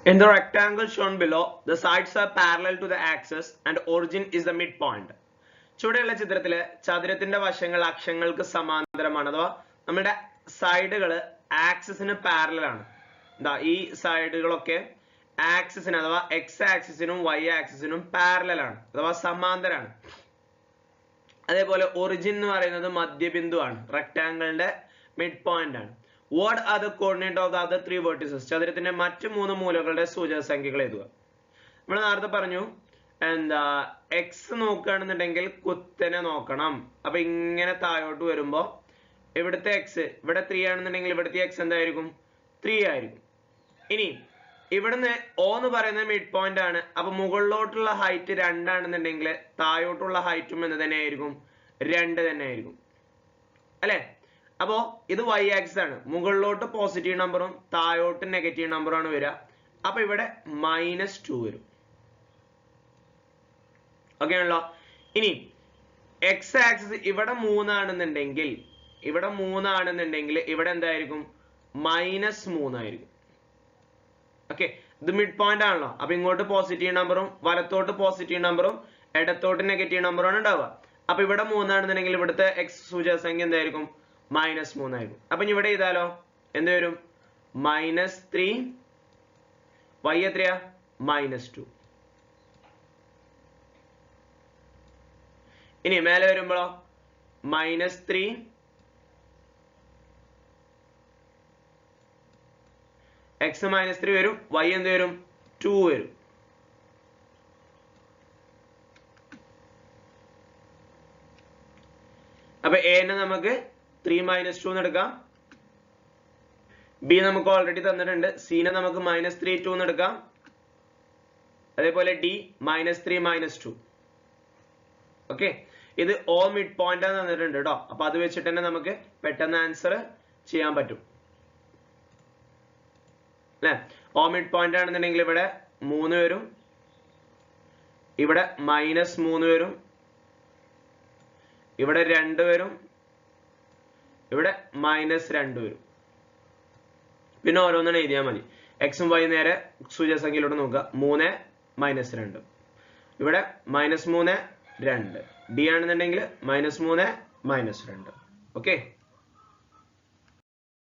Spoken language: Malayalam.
In the rectangle shown below, the sides are parallel to the axis and origin is the midpoint. ചുവടെയുള്ള ചിത്രത്തില് ചതുരത്തിന്റെ വശങ്ങൾ അക്ഷങ്ങൾക്ക് സമാന്തരമാണ് അഥവാ നമ്മുടെ സൈഡുകൾ ആക്സിസിന് പാരലൽ ആണ്. എന്താ ഈ സൈഡുകളൊക്കെ ആക്സിസിന് അഥവാ എക്സ് ആക്സിസിനും വൈ ആക്സിസിനും പാരലൽ ആണ് അഥവാ സമാന്തരാണ്. അതേപോലെ ഒറിജിൻ എന്ന് പറയുന്നത് മധ്യബിന്ദു ആണ്, റെക്ടാംഗിളിന്റെ മിഡ് പോയിന്റ് ആണ്. What are the coordinates of the other three vertices? ചതുരത്തിന്റെ മറ്റു മൂന്ന് മൂലകളുടെ സൂചക സംഖ്യകൾ എഴുതുക. നമ്മൾ നേരത്തെ പറഞ്ഞു എന്താ എക്സ് നോക്കുകയാണെന്നുണ്ടെങ്കിൽ കുത്തനെ നോക്കണം. അപ്പൊ ഇങ്ങനെ താഴോട്ട് വരുമ്പോ ഇവിടുത്തെ എക്സ് ഇവിടെ 3 ആണെന്നുണ്ടെങ്കിൽ ഇവിടുത്തെ എക്സ് എന്തായിരിക്കും? 3 ആയിരിക്കും. ഇനി ഇവിടുന്ന് O എന്ന് പറയുന്നത് മിഡ് പോയിന്റ് ആണ്. അപ്പൊ മുകളിലോട്ടുള്ള ഹൈറ്റ് 2 ആണെന്നുണ്ടെങ്കിൽ താഴോട്ടുള്ള ഹൈറ്റും എന്ത് തന്നെ ആയിരിക്കും? 2 തന്നെ ആയിരിക്കും അല്ലെ? അപ്പോ ഇത് y ആക്സിസ് ആണ്. മുകളിലോട്ട് പോസിറ്റീവ് നമ്പറും താഴോട്ട് നെഗറ്റീവ് നമ്പറും ആണ് വരിക. അപ്പൊ ഇവിടെ -2 വരും. ഓക്കെ ആണല്ലോ. ഇനി എക്സ് ആക്സിസ് ഇവിടെ 3 ആണെന്നുണ്ടെങ്കിൽ ഇവിടെ എന്തായിരിക്കും? -3 ആയിരിക്കും. ഓക്കെ, ഇത് മിഡ് പോയിന്റ് ആണല്ലോ. അപ്പൊ ഇങ്ങോട്ട് പോസിറ്റീവ് നമ്പറും വലത്തോട്ട് പോസിറ്റീവ് നമ്പറും ഇടത്തോട്ട് നെഗറ്റീവ് നമ്പറും ആണ് ഉണ്ടാവുക. അപ്പൊ ഇവിടെ 3 ആണെന്നുണ്ടെങ്കിൽ ഇവിടുത്തെ എക്സ് സൂചക സംഖ്യ എന്തായിരിക്കും? -3 ആയിരിക്കും. അപ്പൊ ഇവിടെ ചെയ്താലോ എന്ത് വരും? -3 y എത്രയാ? -2. ഇനി മേലെ വരുമ്പോഴോ -3 x -3 വരും, y എന്ത് വരും? 2 വരും. അപ്പൊ a നെ നമുക്ക് 3 - 2 എന്ന് എടുക്കാം. ബി നമുക്ക് ഓൾറെഡി തന്നിട്ടുണ്ട്. സി നെ നമുക്ക് -3 2 എന്ന് എടുക്കാം. അതേപോലെ ഡി -3 -2. ഓക്കെ, ഇത് ഓ മിഡ് പോയിന്റ് ആണ് തന്നിട്ടുണ്ട് കേട്ടോ. അപ്പൊ അത് വെച്ചിട്ട് തന്നെ നമുക്ക് പെട്ടെന്ന് ആൻസർ ചെയ്യാൻ പറ്റും അല്ലെ? ഓ മിഡ് പോയിന്റ് ആണെന്നുണ്ടെങ്കിൽ ഇവിടെ 3 വരും, ഇവിടെ -3 വരും, ഇവിടെ 2 വരും, ഇവിടെ -2 വരും. പിന്നെ ഓരോന്നും എഴുതിയാൽ മതി. എക്സും വൈ നേരെ സൂചകസംഖ്യയിലൂടെ നോക്കുക. 3 -2, ഇവിടെ -3 2, ഡി ആണെന്നുണ്ടെങ്കിൽ -3 -2. ഓക്കെ.